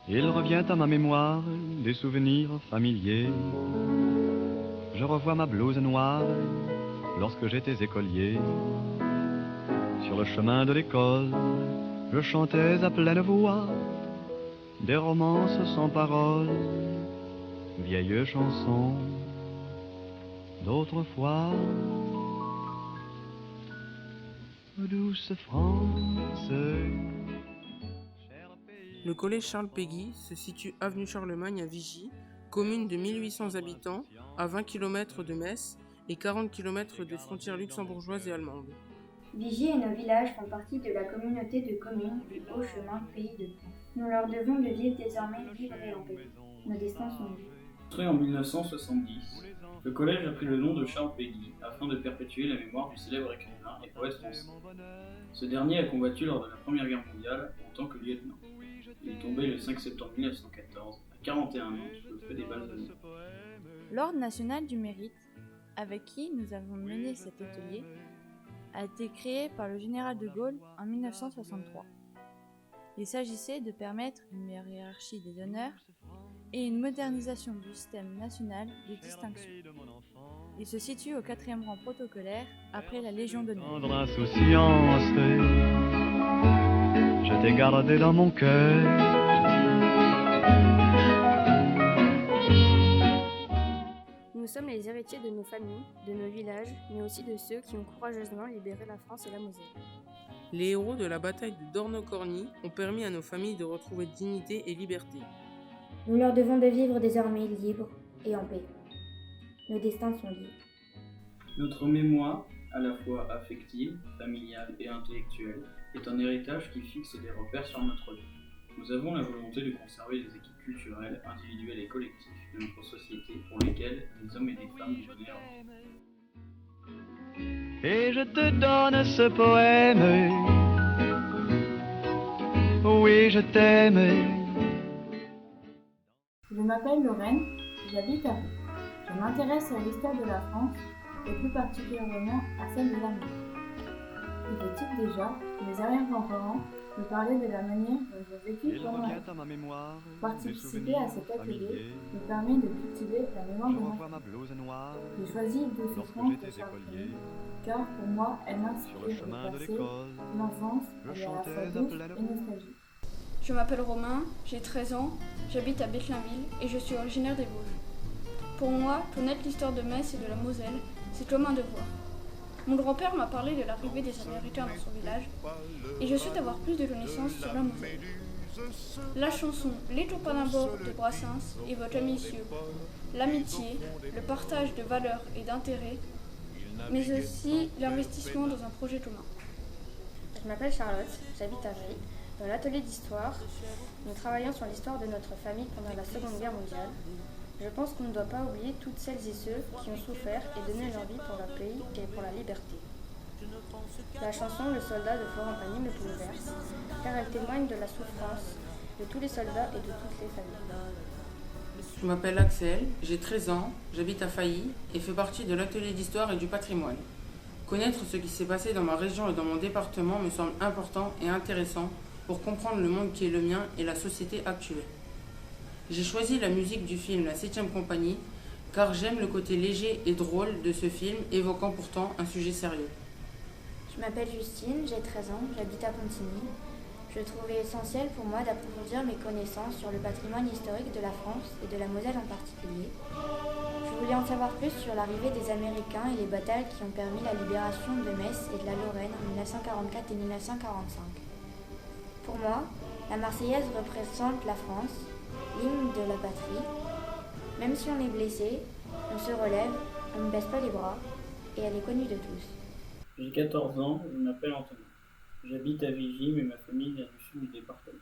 Il revient à ma mémoire des souvenirs familiers. Je revois ma blouse noire lorsque j'étais écolier. Sur le chemin de l'école, je chantais à pleine voix des romances sans paroles, vieilles chansons d'autrefois. Douce France. Le collège Charles Péguy se situe avenue Charlemagne à Vigy, commune de 1800 habitants, à 20 km de Metz et 40 km des frontières luxembourgeoises et allemandes. Vigy et nos villages font partie de la communauté de communes du Haut-Chemin Pays de France. Nous leur devons de vivre désormais libres et en paix. Nos destins sont liés. Construit en 1970, le collège a pris le nom de Charles Péguy afin de perpétuer la mémoire du célèbre écrivain et poète français. Ce dernier a combattu lors de la Première Guerre mondiale en tant que lieutenant. Il est tombé le 5 septembre 1914, à 41 ans, sous le feu des balles allemandes. L'Ordre national du mérite, avec qui nous avons mené cet atelier, a été créé par le général de Gaulle en 1963. Il s'agissait de permettre une meilleure hiérarchie des honneurs et une modernisation du système national de distinction. Il se situe au 4e rang protocolaire après la Légion d'honneur. Tendre insouciance, je t'ai gardé dans mon cœur. Nous sommes les héritiers de nos familles, de nos villages, mais aussi de ceux qui ont courageusement libéré la France et la Moselle. Les héros de la bataille de Dornocorny ont permis à nos familles de retrouver dignité et liberté. Nous leur devons de vivre désormais libres et en paix. Nos destins sont liés. Notre mémoire, à la fois affective, familiale et intellectuelle, est un héritage qui fixe des repères sur notre vie. Nous avons la volonté de conserver les équipes culturelles, individuelles et collectives de notre société pour lesquelles des hommes et des femmes ont donné leur vie. Et je te donne ce poème. Oui, je t'aime. Je m'appelle Lorraine, j'habite à Pau. Je m'intéresse à l'histoire de la France et plus particulièrement à celle de l'Amérique. Plus petite déjà, mes arrière-grands-parents me parlaient de la manière dont j'ai vécu Il pendant la revient à ma mémoire des Participer souvenirs à cet atelier familiers. me permet de cultiver la mémoire Je de ma revois ma blouse noire J'ai choisi Douce lorsque France de j'étais Charles écolier. Péguy, car pour moi, elle Sur m'inspire le le chemin de passé, l'école, l'enfance, je elle est à la chantais fois à douce pleine et voix. nostalgique. Je m'appelle Romain, j'ai 13 ans, j'habite à Bethlainville et je suis originaire des Vosges. Pour moi, connaître l'histoire de Metz et de la Moselle, c'est comme un devoir. Mon grand-père m'a parlé de l'arrivée des Américains dans son village et je souhaite avoir plus de connaissances sur la Moselle. La chanson Les topinambours de Brassens évoque l'amitié, l'amitié, le partage de valeurs et d'intérêts, mais aussi l'investissement dans un projet commun. Je m'appelle Charlotte, j'habite à Ry. Dans l'atelier d'histoire, nous travaillons sur l'histoire de notre famille pendant la Seconde Guerre mondiale. Je pense qu'on ne doit pas oublier toutes celles et ceux qui ont souffert et donné leur vie pour leur pays et pour la liberté. La chanson Le soldat de Florent Pagny me bouleverse, car elle témoigne de la souffrance de tous les soldats et de toutes les familles. Je m'appelle Axel, j'ai 13 ans, j'habite à Failly et fais partie de l'atelier d'histoire et du patrimoine. Connaître ce qui s'est passé dans ma région et dans mon département me semble important et intéressant pour comprendre le monde qui est le mien et la société actuelle. J'ai choisi la musique du film La 7e compagnie car j'aime le côté léger et drôle de ce film évoquant pourtant un sujet sérieux. Je m'appelle Justine, j'ai 13 ans, j'habite à Pontigny. Je trouvais essentiel pour moi d'approfondir mes connaissances sur le patrimoine historique de la France et de la Moselle en particulier. Je voulais en savoir plus sur l'arrivée des Américains et les batailles qui ont permis la libération de Metz et de la Lorraine en 1944 et 1945. Pour moi, la Marseillaise représente la France, l'hymne de la patrie. Même si on est blessé, on se relève, on ne baisse pas les bras, et elle est connue de tous. J'ai 14 ans, je m'appelle Anthony. J'habite à Vigy, mais ma famille vient du sud du département.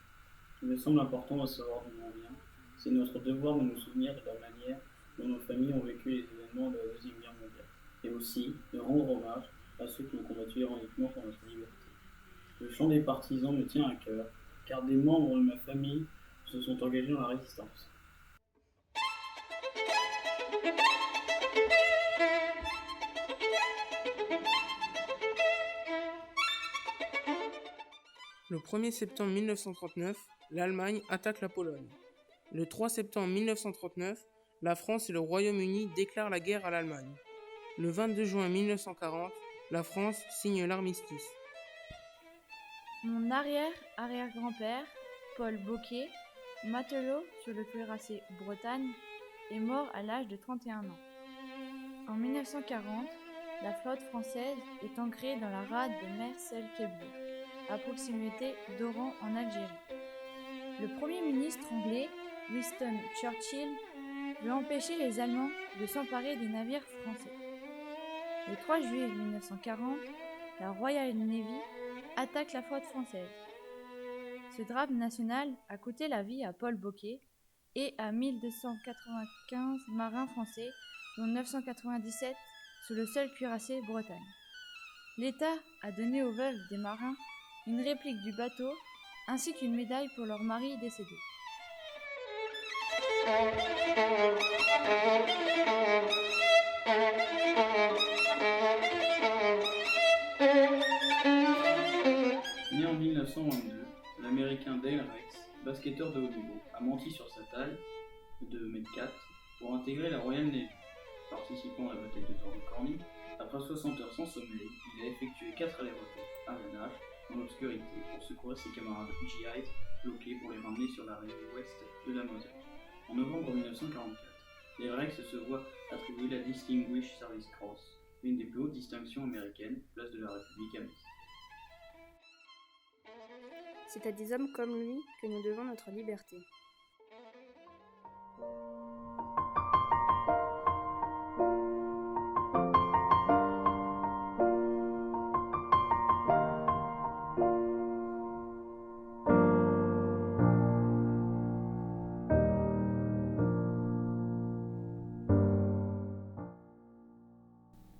Il me semble important de savoir d'où on vient. C'est notre devoir de nous souvenir de la manière dont nos familles ont vécu les événements de la Deuxième Guerre mondiale. Et aussi de rendre hommage à ceux qui ont combattu héroïquement pour notre liberté. Le chant des partisans me tient à cœur, car des membres de ma famille se sont engagés dans la résistance. Le 1er septembre 1939, l'Allemagne attaque la Pologne. Le 3 septembre 1939, la France et le Royaume-Uni déclarent la guerre à l'Allemagne. Le 22 juin 1940, la France signe l'armistice. Mon arrière-arrière-grand-père, Paul Bocquet, matelot sur le cuirassé Bretagne, est mort à l'âge de 31 ans. En 1940, la flotte française est ancrée dans la rade de Mers el Kébir, à proximité d'Oran en Algérie. Le Premier ministre anglais, Winston Churchill, veut empêcher les Allemands de s'emparer des navires français. Le 3 juillet 1940, la Royal Navy attaque la flotte française. Ce drame national a coûté la vie à Paul Bocquet et à 1295 marins français, dont 997 sous le seul cuirassé Bretagne. L'État a donné aux veuves des marins une réplique du bateau ainsi qu'une médaille pour leurs maris décédés. Né en 1922, l'Américain Dale Rex, basketteur de haut niveau, a menti sur sa taille de 1,4 m pour intégrer la Royal Navy. Participant à la bataille de Torrey, après 60 heures sans sommeil, il a effectué 4 allers-retours à la nage dans l'obscurité pour secourir ses camarades GIs bloqués pour les ramener sur la rive ouest de la Moselle. En novembre 1944, Dale Rex se voit attribuer la Distinguished Service Cross, une des plus hautes distinctions américaines, place de la République à Metz. C'est à des hommes comme lui que nous devons notre liberté.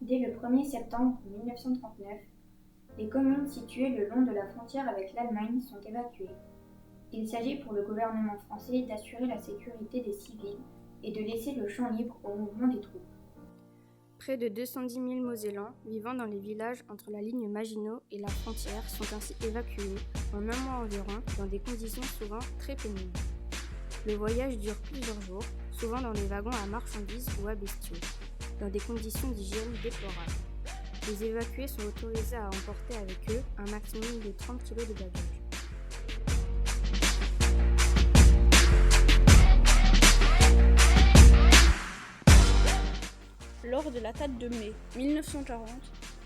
Dès le 1er septembre 1939, les communes situées le long de la frontière avec l'Allemagne sont évacuées. Il s'agit pour le gouvernement français d'assurer la sécurité des civils et de laisser le champ libre au mouvement des troupes. Près de 210 000 Mosellans vivant dans les villages entre la ligne Maginot et la frontière sont ainsi évacués en un mois environ dans des conditions souvent très pénibles. Le voyage dure plusieurs jours, souvent dans des wagons à marchandises ou à bestiaux, dans des conditions d'hygiène déplorables. Les évacués sont autorisés à emporter avec eux un maximum de 30 kg de bagages. Lors de l'attaque de mai 1940,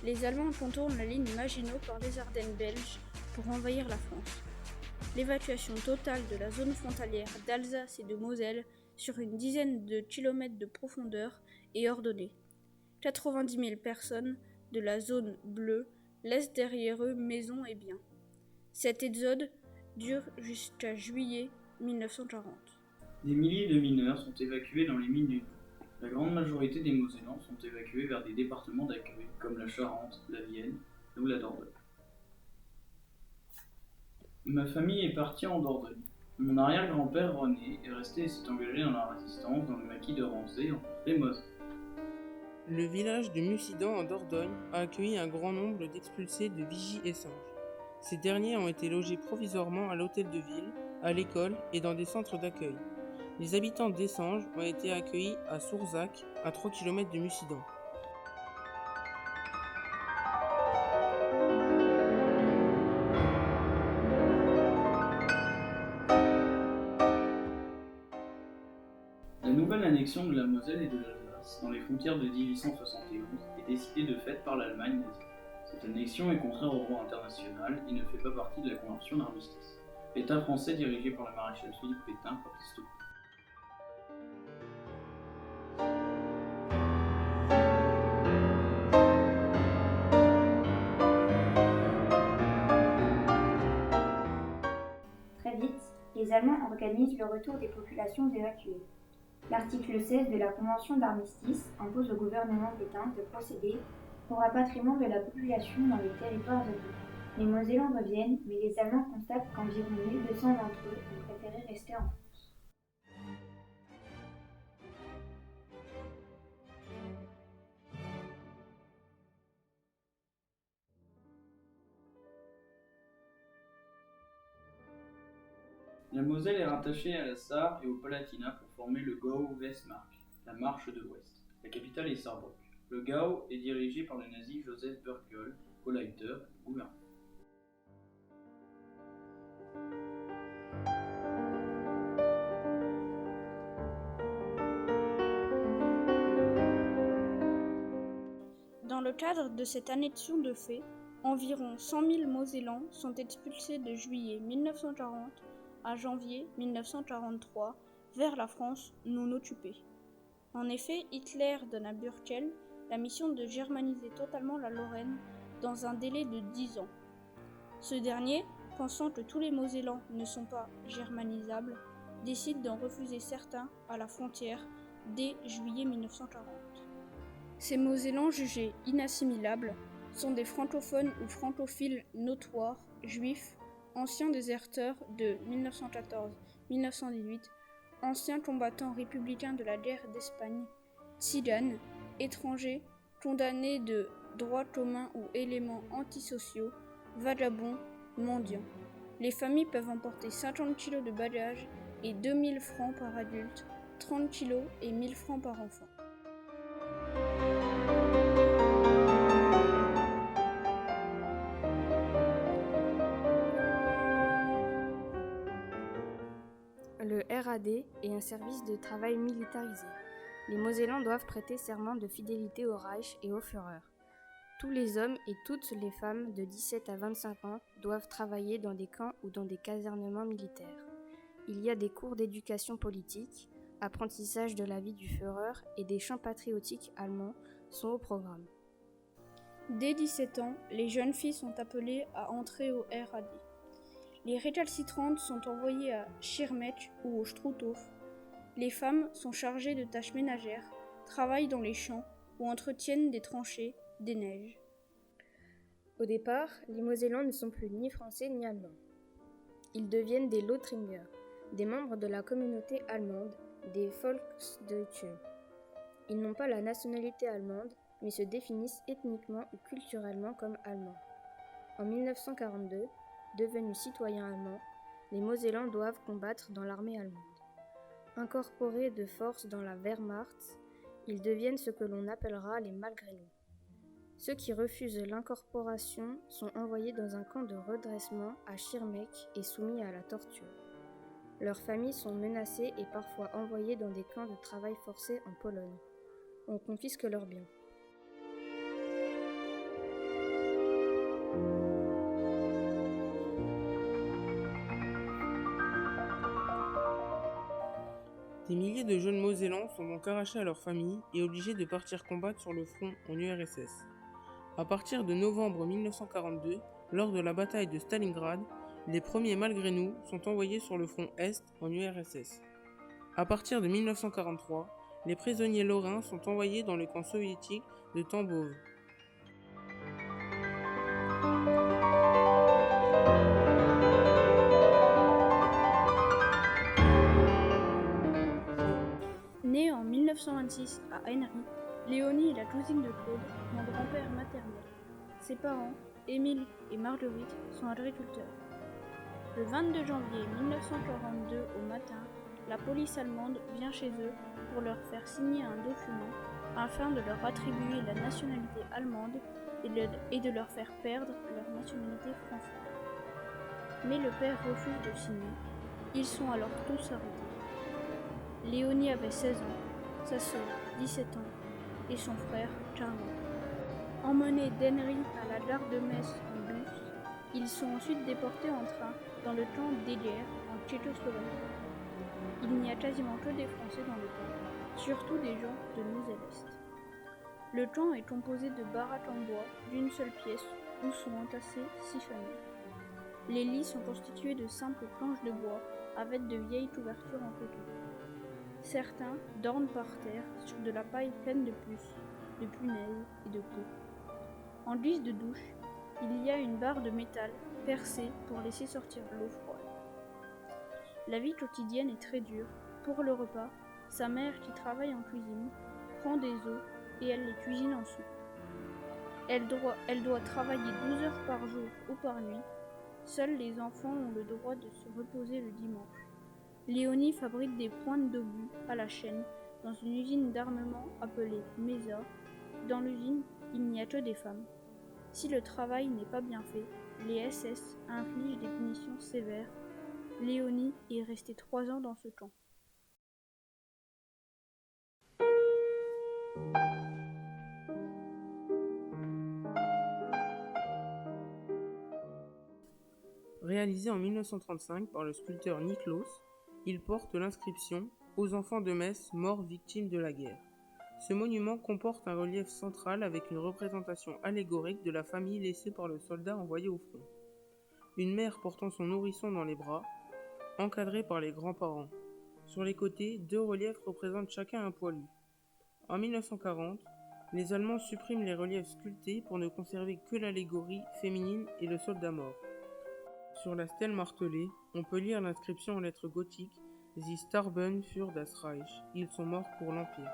les Allemands contournent la ligne Maginot par les Ardennes belges pour envahir la France. L'évacuation totale de la zone frontalière d'Alsace et de Moselle sur une dizaine de kilomètres de profondeur est ordonnée. 90 000 personnes de la zone bleue laissent derrière eux maisons et biens. Cet exode dure jusqu'à juillet 1940. Des milliers de mineurs sont évacués dans les mines du Doubs. La grande majorité des Mosellans sont évacués vers des départements d'accueil comme la Charente, la Vienne ou la Dordogne. Ma famille est partie en Dordogne. Mon arrière-grand-père René est resté et s'est engagé dans la résistance dans le maquis de Rancé en Moselle. Le village de Mussidan en Dordogne a accueilli un grand nombre d'expulsés de Vigy et Sange. Ces derniers ont été logés provisoirement à l'hôtel de ville, à l'école et dans des centres d'accueil. Les habitants d'Essanges ont été accueillis à Sourzac, à 3 km de Mussidan. La nouvelle annexion de la Moselle et de l'Alsace dans les frontières de 1871 est décidée de fait par l'Allemagne nazie. Cette annexion est contraire au droit international et ne fait pas partie de la convention d'armistice. L'État français dirigé par le maréchal Philippe Pétain proteste. Très vite, les Allemands organisent le retour des populations évacuées. L'article 16 de la Convention d'armistice impose au gouvernement Pétain de procéder au rapatriement de la population dans les territoires alliés. Les Mosellans reviennent, mais les Allemands constatent qu'environ 1200 d'entre eux ont préféré rester en France. La Moselle est rattachée à la Sarre et au Palatinat pour former le Gau-Westmark, la marche de l'Ouest. La capitale est Sarrebruck. Le Gau est dirigé par le nazi Joseph Burgol, Gauleiter, gouverneur. Dans le cadre de cette annexion de fait, environ 100 000 Mosellans sont expulsés de juillet 1940 à janvier 1943 vers la France non occupée. En effet, Hitler donne à Burkel la mission de germaniser totalement la Lorraine dans un délai de 10 ans. Ce dernier, pensant que tous les Mosellans ne sont pas germanisables, décide d'en refuser certains à la frontière dès juillet 1940. Ces Mosellans jugés inassimilables sont des francophones ou francophiles notoires, juifs, anciens déserteurs de 1914-1918, anciens combattants républicains de la guerre d'Espagne, tziganes, étrangers, condamnés de droit commun ou éléments antisociaux, vagabonds, mendiants. Les familles peuvent emporter 50 kg de bagages et 2000 francs par adulte, 30 kg et 1000 francs par enfant. Le RAD est un service de travail militarisé. Les Mosellans doivent prêter serment de fidélité au Reich et au Führer. Tous les hommes et toutes les femmes de 17 à 25 ans doivent travailler dans des camps ou dans des casernements militaires. Il y a des cours d'éducation politique, apprentissage de la vie du Führer et des chants patriotiques allemands sont au programme. Dès 17 ans, les jeunes filles sont appelées à entrer au RAD. Les récalcitrantes sont envoyées à Schirmeck ou au Struthof. Les femmes sont chargées de tâches ménagères, travaillent dans les champs ou entretiennent des tranchées, des neiges. Au départ, les Mosellans ne sont plus ni français ni allemands. Ils deviennent des Lothringer, des membres de la communauté allemande, des Volksdeutsche. Ils n'ont pas la nationalité allemande, mais se définissent ethniquement ou culturellement comme allemands. En 1942, devenus citoyens allemands, les Mosellans doivent combattre dans l'armée allemande. Incorporés de force dans la Wehrmacht, ils deviennent ce que l'on appellera les malgré nous. Ceux qui refusent l'incorporation sont envoyés dans un camp de redressement à Schirmeck et soumis à la torture. Leurs familles sont menacées et parfois envoyées dans des camps de travail forcé en Pologne. On confisque leurs biens. Des milliers de jeunes Mosellans sont donc arrachés à leur famille et obligés de partir combattre sur le front en URSS. À partir de novembre 1942, lors de la bataille de Stalingrad, les premiers malgré nous sont envoyés sur le front Est en URSS. À partir de 1943, les prisonniers lorrains sont envoyés dans le camp soviétique de Tambov. Née en 1926 à Henry, Léonie est la cousine de Claude, mon grand-père maternel. Ses parents, Émile et Marguerite, sont agriculteurs. Le 22 janvier 1942 au matin, la police allemande vient chez eux pour leur faire signer un document afin de leur attribuer la nationalité allemande et de leur faire perdre leur nationalité française. Mais le père refuse de signer. Ils sont alors tous arrêtés. Léonie avait 16 ans, sa sœur 17 ans et son frère 15 ans. Emmenés d'Henry à la gare de Metz en bus, ils sont ensuite déportés en train dans le camp d'Eger en Tchécoslovaquie. Il n'y a quasiment que des Français dans le camp, surtout des gens de Moselle-Est. Le camp est composé de baraques en bois d'une seule pièce où sont entassées 6 familles. Les lits sont constitués de simples planches de bois avec de vieilles couvertures en coton. Certains dorment par terre sur de la paille pleine de puces, de punaises et de peaux. En guise de douche, il y a une barre de métal percée pour laisser sortir l'eau froide. La vie quotidienne est très dure. Pour le repas, sa mère qui travaille en cuisine prend des œufs et elle les cuisine en soupe. Elle doit travailler 12 heures par jour ou par nuit. Seuls les enfants ont le droit de se reposer le dimanche. Léonie fabrique des pointes d'obus à la chaîne dans une usine d'armement appelée MESA. Dans l'usine, il n'y a que des femmes. Si le travail n'est pas bien fait, les SS infligent des punitions sévères. Léonie est restée 3 ans dans ce camp. Réalisé en 1935 par le sculpteur Niklos, il porte l'inscription « Aux enfants de Metz morts victimes de la guerre ». Ce monument comporte un relief central avec une représentation allégorique de la famille laissée par le soldat envoyé au front. Une mère portant son nourrisson dans les bras, encadrée par les grands-parents. Sur les côtés, 2 reliefs représentent chacun un poilu. En 1940, les Allemands suppriment les reliefs sculptés pour ne conserver que l'allégorie féminine et le soldat mort. Sur la stèle martelée, on peut lire l'inscription en lettres gothiques « Sie starben für das Reich » « Ils sont morts pour l'Empire ».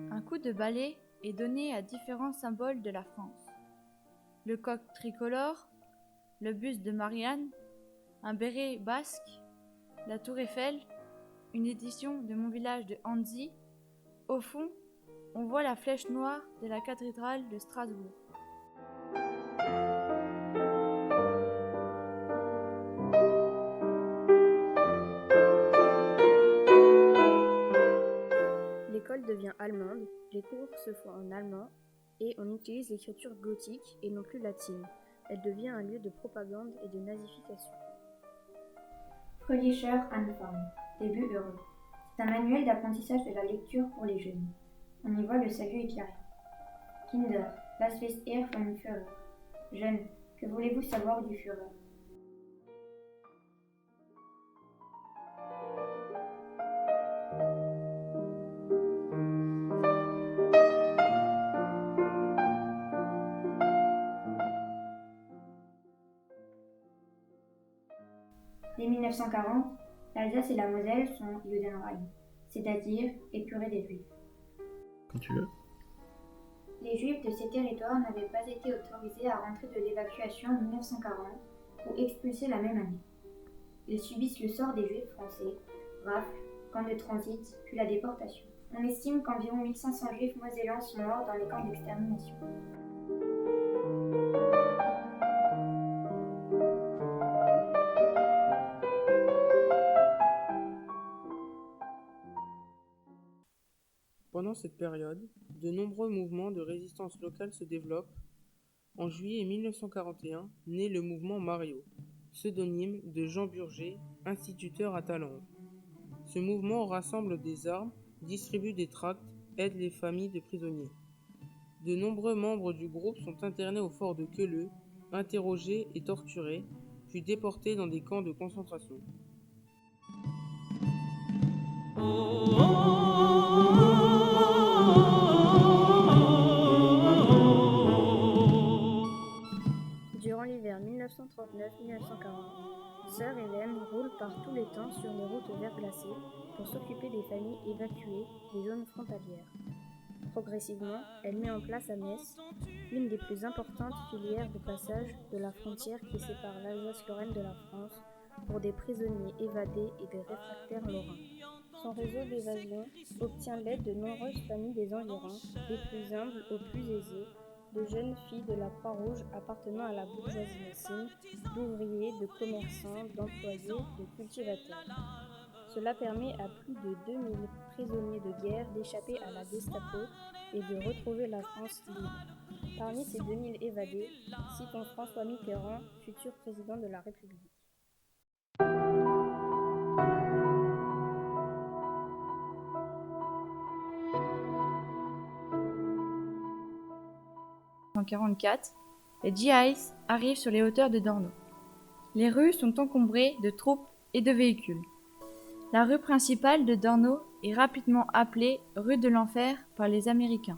Un coup de balai est donné à différents symboles de la France. Le coq tricolore, le buste de Marianne, un béret basque, la tour Eiffel, une édition de Mon village de Annecy. Au fond, on voit la flèche noire de la cathédrale de Strasbourg. L'école devient allemande, les cours se font en allemand et on utilise l'écriture gothique et non plus latine. Elle devient un lieu de propagande et de nazification. Fröhlicher Anfang, début heureux. C'est un manuel d'apprentissage de la lecture pour les jeunes. On y voit le salut éclairé. Kinder, was wisst ihr vom Führer? Jeunes, que voulez-vous savoir du Führer? Dès 1940, l'Alsace et la Moselle sont Judenrein, c'est-à-dire épurés des Juifs. Quand tu veux. Les Juifs de ces territoires n'avaient pas été autorisés à rentrer de l'évacuation en 1940 ou expulsés la même année. Ils subissent le sort des Juifs français, rafles, camps de transit, puis la déportation. On estime qu'environ 1500 Juifs mosellans sont morts dans les camps d'extermination. Pendant cette période, de nombreux mouvements de résistance locale se développent. En juillet 1941, naît le mouvement Mario, pseudonyme de Jean Burger, instituteur à Talange. Ce mouvement rassemble des armes, distribue des tracts, aide les familles de prisonniers. De nombreux membres du groupe sont internés au fort de Queuleux, interrogés et torturés, puis déportés dans des camps de concentration. Durant l'hiver 1939-1940, Sœur Hélène roule par tous les temps sur les routes verglacées pour s'occuper des familles évacuées des zones frontalières. Progressivement, elle met en place à Metz une des plus importantes filières de passage de la frontière qui sépare l'Alsace-Lorraine de la France pour des prisonniers évadés et des réfractaires lorrains. Son réseau d'évasion obtient l'aide de nombreuses familles des environs, des plus humbles aux plus aisées, de jeunes filles de la Croix-Rouge appartenant à la bourgeoisie messine, d'ouvriers, de commerçants, d'employés, de cultivateurs. Cela permet à plus de 2000 prisonniers de guerre d'échapper à la Gestapo et de retrouver la France libre. Parmi ces 2000 évadés, citons François Mitterrand, futur président de la République. En 1944, les GIs arrivent sur les hauteurs de Dorno. Les rues sont encombrées de troupes et de véhicules. La rue principale de Dorno est rapidement appelée rue de l'Enfer par les Américains.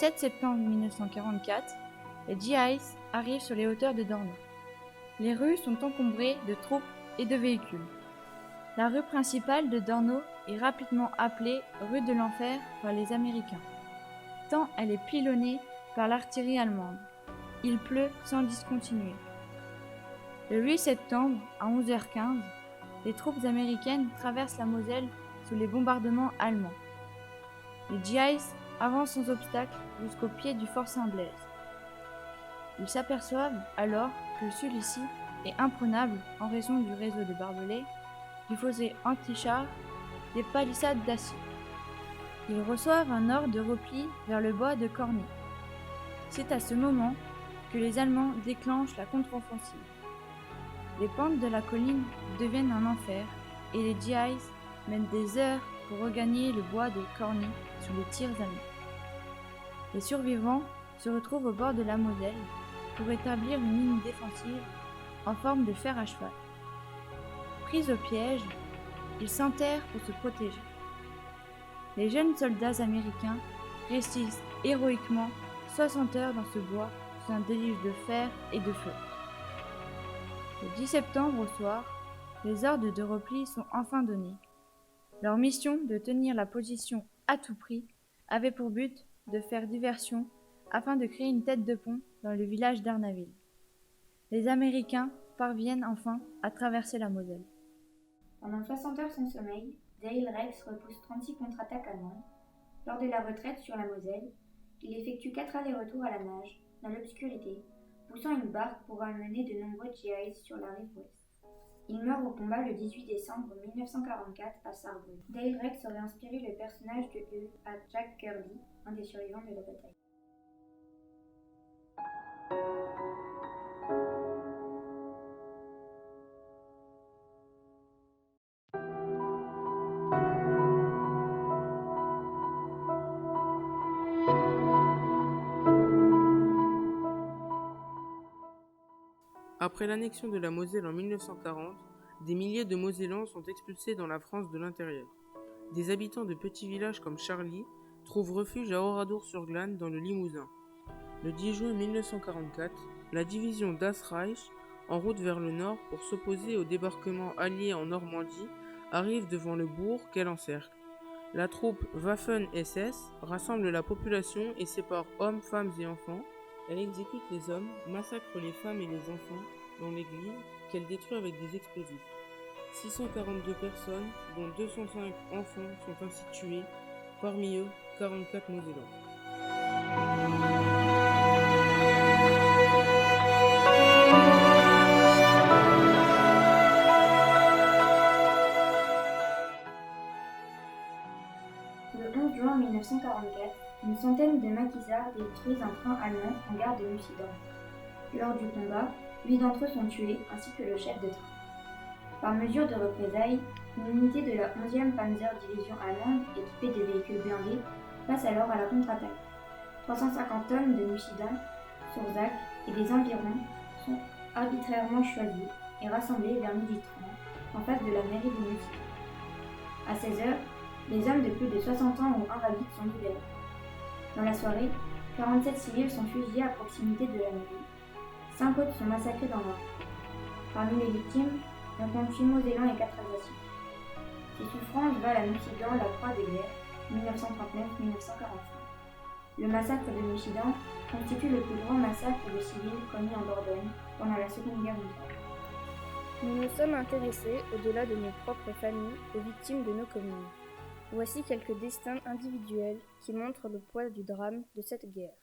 7 septembre 1944, les GIs arrivent sur les hauteurs de Dorno. Les rues sont encombrées de troupes et de véhicules. La rue principale de Dorno est rapidement appelée rue de l'enfer par les Américains, tant elle est pilonnée par l'artillerie allemande. Il pleut sans discontinuer. Le 8 septembre, à 11h15, les troupes américaines traversent la Moselle sous les bombardements allemands. Les GIs avancent sans obstacle jusqu'au pied du fort Saint-Blaise. Ils s'aperçoivent alors que celui-ci est imprenable en raison du réseau de barbelés, du fossé anti-char, des palissades d'acier. Ils reçoivent un ordre de repli vers le bois de Corny. C'est à ce moment que les Allemands déclenchent la contre-offensive. Les pentes de la colline deviennent un enfer et les GIs mettent des heures pour regagner le bois de Corny sous les tirs allemands. Les survivants se retrouvent au bord de la Moselle pour établir une ligne défensive en forme de fer à cheval. Pris au piège, ils s'enterrent pour se protéger. Les jeunes soldats américains résistent héroïquement 60 heures dans ce bois sous un déluge de fer et de feu. Le 10 septembre au soir, les ordres de repli sont enfin donnés. Leur mission de tenir la position à tout prix avait pour but de faire diversion afin de créer une tête de pont dans le village d'Arnaville. Les Américains parviennent enfin à traverser la Moselle. Pendant 60 heures sans sommeil, Dale Rex repousse 36 contre-attaques allemandes. Lors de la retraite sur la Moselle, il effectue 4 allers-retours à la nage, dans l'obscurité, poussant une barque pour amener de nombreux GIs sur la rive ouest. Il meurt au combat le 18 décembre 1944 à Sarrebruck. Dale Rex aurait inspiré le personnage de Hull à Jack Kirby, un des survivants de la bataille. Après l'annexion de la Moselle en 1940, des milliers de Mosellans sont expulsés dans la France de l'intérieur. Des habitants de petits villages comme Charly trouvent refuge à Oradour-sur-Glane dans le Limousin. Le 10 juin 1944, la division Das Reich, en route vers le nord pour s'opposer au débarquement allié en Normandie, arrive devant le bourg qu'elle encercle. La troupe Waffen-SS rassemble la population et sépare hommes, femmes et enfants. Elle exécute les hommes, massacre les femmes et les enfants dans l'église qu'elle détruit avec des explosifs. 642 personnes, dont 205 enfants, sont ainsi tuées, parmi eux 44 Mosellans. Le 11 juin 1944, une centaine de maquisards détruisent un train allemand en gare de Mussidan. Lors du combat, 8 d'entre eux sont tués, ainsi que le chef de train. Par mesure de représailles, une unité de la 11e Panzer-Division allemande, équipée de véhicules blindés, passe alors à la contre-attaque. 350 hommes de Mussidan, Surzac et des environs sont arbitrairement choisis et rassemblés vers 12h30 en face de la mairie de Mussidan. À 16h, les hommes de plus de 60 ans ou invalides sont libérés. Dans la soirée, 47 civils sont fusillés à proximité de la mairie. 5 autres sont massacrés dans l'ordre. Parmi les victimes, on compte 8 Mosellans et 4 Alsaciens. Ces souffrances valent à Mussidan la croix de guerre, 1939-1945. Le massacre de Mussidan constitue le plus grand massacre de civils commis en Dordogne pendant la Seconde Guerre mondiale. Nous nous sommes intéressés, au-delà de nos propres familles, aux victimes de nos communes. Voici quelques destins individuels qui montrent le poids du drame de cette guerre.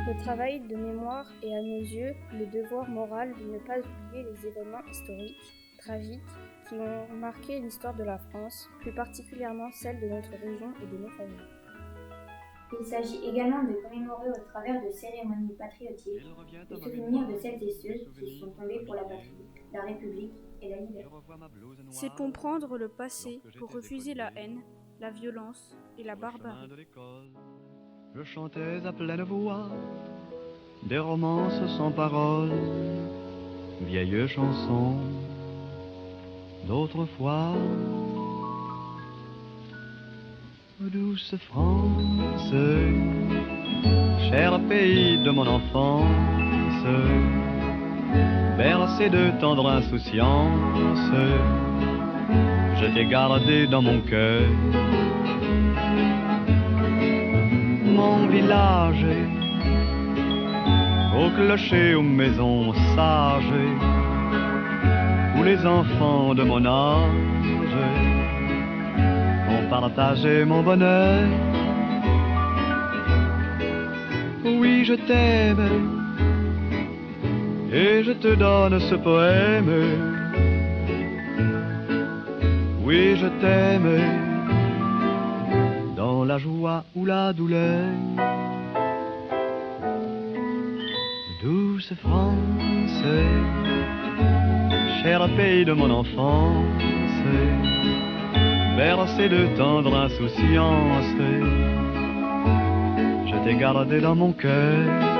Le travail de mémoire est à nos yeux le devoir moral de ne pas oublier les événements historiques, tragiques, qui ont marqué l'histoire de la France, plus particulièrement celle de notre région et de nos familles. Il s'agit également de commémorer au travers de cérémonies patriotiques le souvenir de celles et ceux qui sont tombés pour la patrie, la République et la liberté. C'est comprendre le passé pour refuser la haine, la violence et la barbarie. Je chantais à pleine voix des romances sans paroles, vieilles chansons d'autrefois. Douce France, cher pays de mon enfance, bercé de tendre insouciance, je t'ai gardé dans mon cœur. Mon village, au clocher, aux maisons sages, où les enfants de mon âge ont partagé mon bonheur. Oui, je t'aime, et je te donne ce poème. Oui, je t'aime, dans la joie ou la douleur. Douce France, cher pays de mon enfance, bercé de tendre insouciance, je t'ai gardé dans mon cœur.